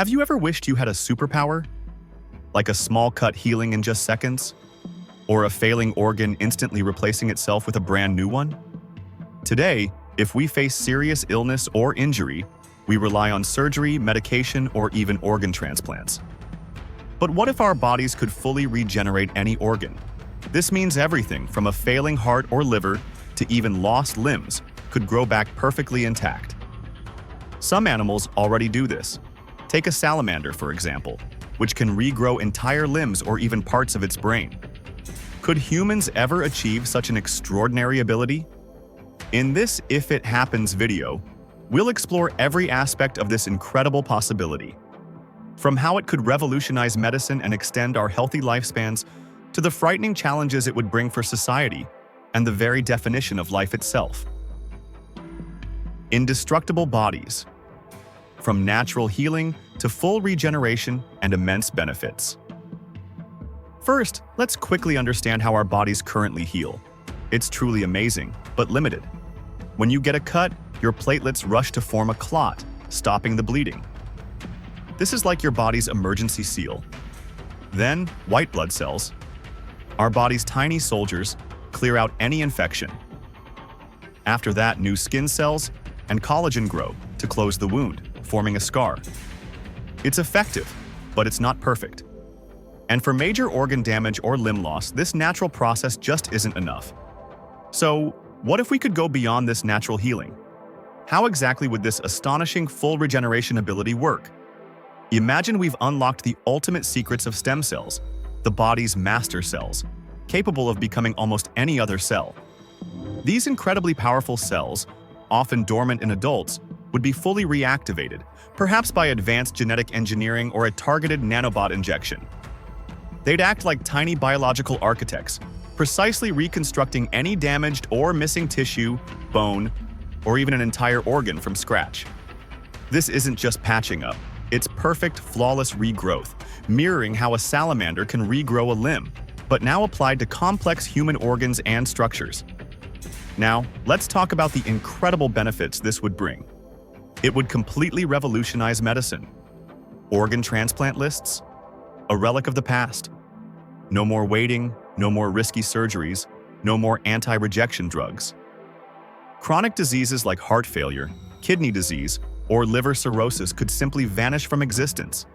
Have you ever wished you had a superpower? Like a small cut healing in just seconds? Or a failing organ instantly replacing itself with a brand new one? Today, if we face serious illness or injury, we rely on surgery, medication, or even organ transplants. But what if our bodies could fully regenerate any organ? This means everything from a failing heart or liver to even lost limbs could grow back perfectly intact. Some animals already do this. Take a salamander, for example, which can regrow entire limbs or even parts of its brain. Could humans ever achieve such an extraordinary ability? In this If It Happens video, we'll explore every aspect of this incredible possibility. From how it could revolutionize medicine and extend our healthy lifespans, to the frightening challenges it would bring for society and the very definition of life itself. Indestructible bodies. From natural healing to full regeneration and immense benefits. First, let's quickly understand how our bodies currently heal. It's truly amazing, but limited. When you get a cut, your platelets rush to form a clot, stopping the bleeding. This is like your body's emergency seal. Then, white blood cells, our body's tiny soldiers, clear out any infection. After that, new skin cells and collagen grow to close the wound, forming a scar. It's effective, but it's not perfect. And for major organ damage or limb loss, this natural process just isn't enough. So, what if we could go beyond this natural healing? How exactly would this astonishing full regeneration ability work? Imagine we've unlocked the ultimate secrets of stem cells, the body's master cells, capable of becoming almost any other cell. These incredibly powerful cells, often dormant in adults, would be fully reactivated, perhaps by advanced genetic engineering or a targeted nanobot injection. They'd act like tiny biological architects, precisely reconstructing any damaged or missing tissue, bone, or even an entire organ from scratch. This isn't just patching up, it's perfect, flawless regrowth, mirroring how a salamander can regrow a limb, but now applied to complex human organs and structures. Now, let's talk about the incredible benefits this would bring. It would completely revolutionize medicine. Organ transplant lists? A relic of the past. No more waiting, no more risky surgeries, no more anti-rejection drugs. Chronic diseases like heart failure, kidney disease, or liver cirrhosis could simply vanish from existence.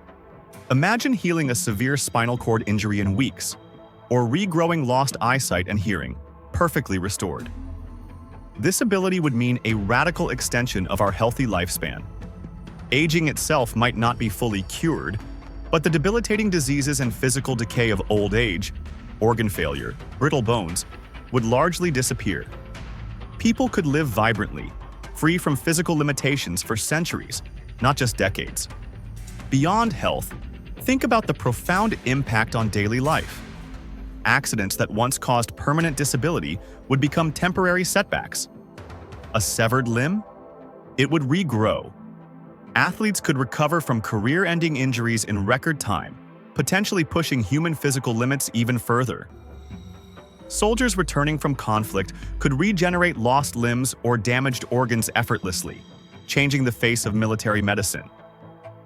Imagine healing a severe spinal cord injury in weeks, or regrowing lost eyesight and hearing, perfectly restored. This ability would mean a radical extension of our healthy lifespan. Aging itself might not be fully cured, but the debilitating diseases and physical decay of old age, organ failure, brittle bones, would largely disappear. People could live vibrantly, free from physical limitations for centuries, not just decades. Beyond health, think about the profound impact on daily life. Accidents that once caused permanent disability would become temporary setbacks. A severed limb? It would regrow. Athletes could recover from career-ending injuries in record time, potentially pushing human physical limits even further. Soldiers returning from conflict could regenerate lost limbs or damaged organs effortlessly, changing the face of military medicine.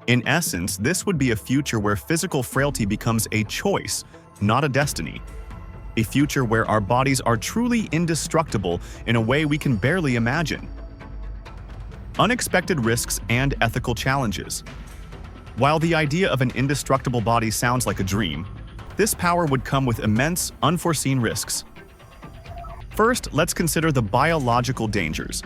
In essence, this would be a future where physical frailty becomes a choice, not a destiny. A future where our bodies are truly indestructible in a way we can barely imagine. Unexpected risks and ethical challenges. While the idea of an indestructible body sounds like a dream, this power would come with immense, unforeseen risks. First, let's consider the biological dangers.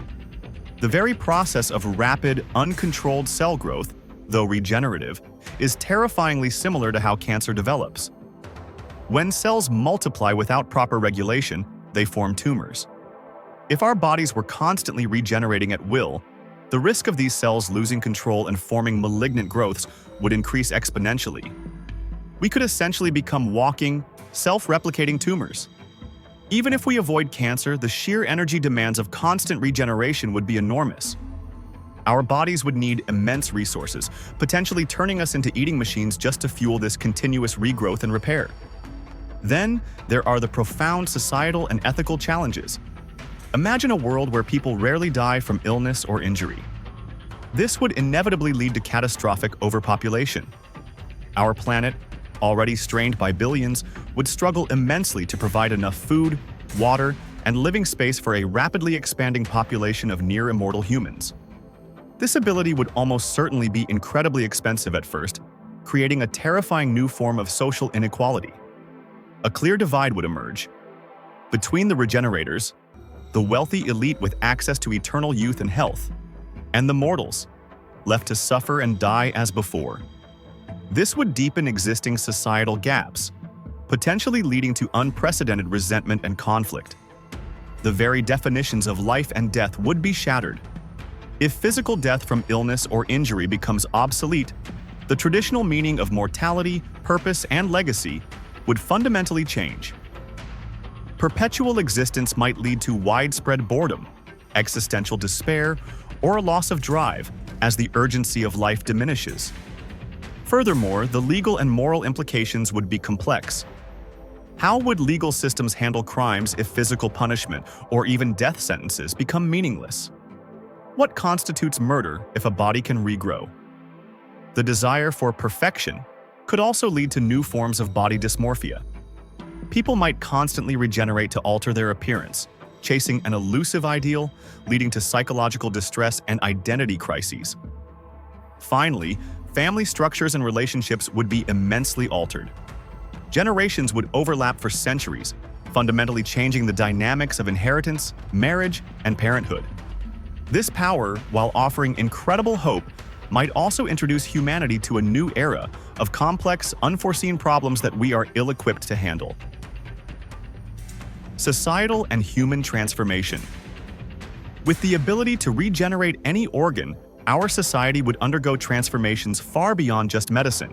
The very process of rapid, uncontrolled cell growth, though regenerative, is terrifyingly similar to how cancer develops. When cells multiply without proper regulation, they form tumors. If our bodies were constantly regenerating at will, the risk of these cells losing control and forming malignant growths would increase exponentially. We could essentially become walking, self-replicating tumors. Even if we avoid cancer, the sheer energy demands of constant regeneration would be enormous. Our bodies would need immense resources, potentially turning us into eating machines just to fuel this continuous regrowth and repair. Then, there are the profound societal and ethical challenges. Imagine a world where people rarely die from illness or injury. This would inevitably lead to catastrophic overpopulation. Our planet, already strained by billions, would struggle immensely to provide enough food, water, and living space for a rapidly expanding population of near-immortal humans. This ability would almost certainly be incredibly expensive at first, creating a terrifying new form of social inequality. A clear divide would emerge. Between the regenerators, the wealthy elite with access to eternal youth and health, and the mortals, left to suffer and die as before. This would deepen existing societal gaps, potentially leading to unprecedented resentment and conflict. The very definitions of life and death would be shattered. If physical death from illness or injury becomes obsolete, the traditional meaning of mortality, purpose, and legacy would fundamentally change. Perpetual existence might lead to widespread boredom, existential despair, or a loss of drive as the urgency of life diminishes. Furthermore, the legal and moral implications would be complex. How would legal systems handle crimes if physical punishment or even death sentences become meaningless? What constitutes murder if a body can regrow? The desire for perfection could also lead to new forms of body dysmorphia. People might constantly regenerate to alter their appearance, chasing an elusive ideal, leading to psychological distress and identity crises. Finally, family structures and relationships would be immensely altered. Generations would overlap for centuries, fundamentally changing the dynamics of inheritance, marriage, and parenthood. This power, while offering incredible hope, might also introduce humanity to a new era of complex, unforeseen problems that we are ill-equipped to handle. Societal and human transformation. With the ability to regenerate any organ, our society would undergo transformations far beyond just medicine.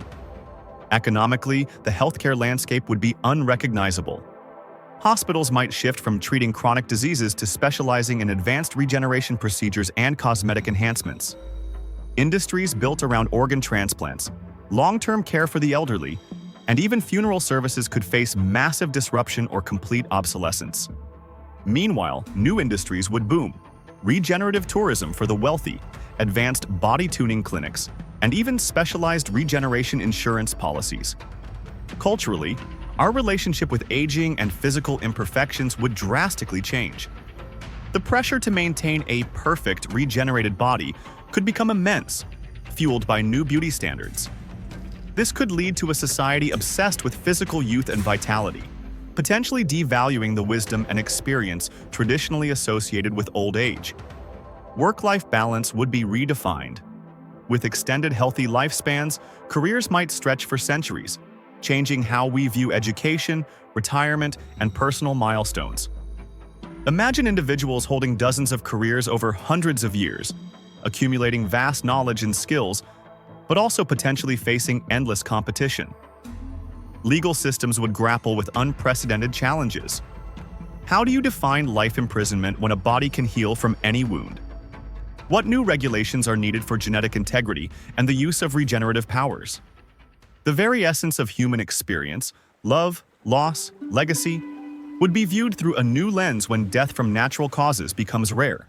Economically, the healthcare landscape would be unrecognizable. Hospitals might shift from treating chronic diseases to specializing in advanced regeneration procedures and cosmetic enhancements. Industries built around organ transplants, long-term care for the elderly, and even funeral services could face massive disruption or complete obsolescence. Meanwhile, new industries would boom. Regenerative tourism for the wealthy, advanced body tuning clinics, and even specialized regeneration insurance policies. Culturally, our relationship with aging and physical imperfections would drastically change. The pressure to maintain a perfect, regenerated body could become immense, fueled by new beauty standards. This could lead to a society obsessed with physical youth and vitality, potentially devaluing the wisdom and experience traditionally associated with old age. Work-life balance would be redefined. With extended healthy lifespans, careers might stretch for centuries, changing how we view education, retirement, and personal milestones. Imagine individuals holding dozens of careers over hundreds of years, accumulating vast knowledge and skills, but also potentially facing endless competition. Legal systems would grapple with unprecedented challenges. How do you define life imprisonment when a body can heal from any wound? What new regulations are needed for genetic integrity and the use of regenerative powers? The very essence of human experience, love, loss, legacy, would be viewed through a new lens when death from natural causes becomes rare.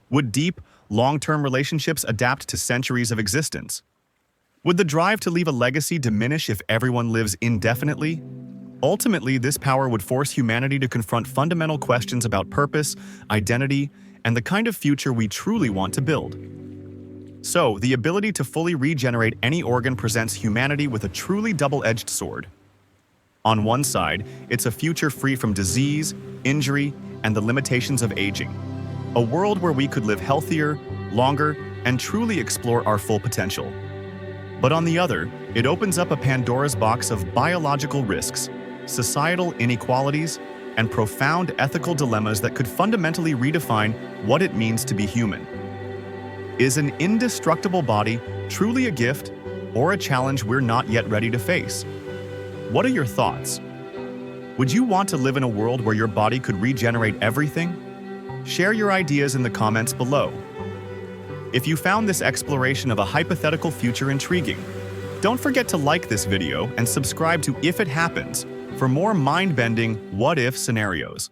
Would deep, long-term relationships adapt to centuries of existence? Would the drive to leave a legacy diminish if everyone lives indefinitely? Ultimately, this power would force humanity to confront fundamental questions about purpose, identity, and the kind of future we truly want to build. So, the ability to fully regenerate any organ presents humanity with a truly double-edged sword. On one side, it's a future free from disease, injury, and the limitations of aging. A world where we could live healthier, longer, and truly explore our full potential. But on the other, it opens up a Pandora's box of biological risks, societal inequalities, and profound ethical dilemmas that could fundamentally redefine what it means to be human. Is an indestructible body truly a gift or a challenge we're not yet ready to face? What are your thoughts? Would you want to live in a world where your body could regenerate everything? Share your ideas in the comments below. If you found this exploration of a hypothetical future intriguing, don't forget to like this video and subscribe to If It Happens for more mind-bending what-if scenarios.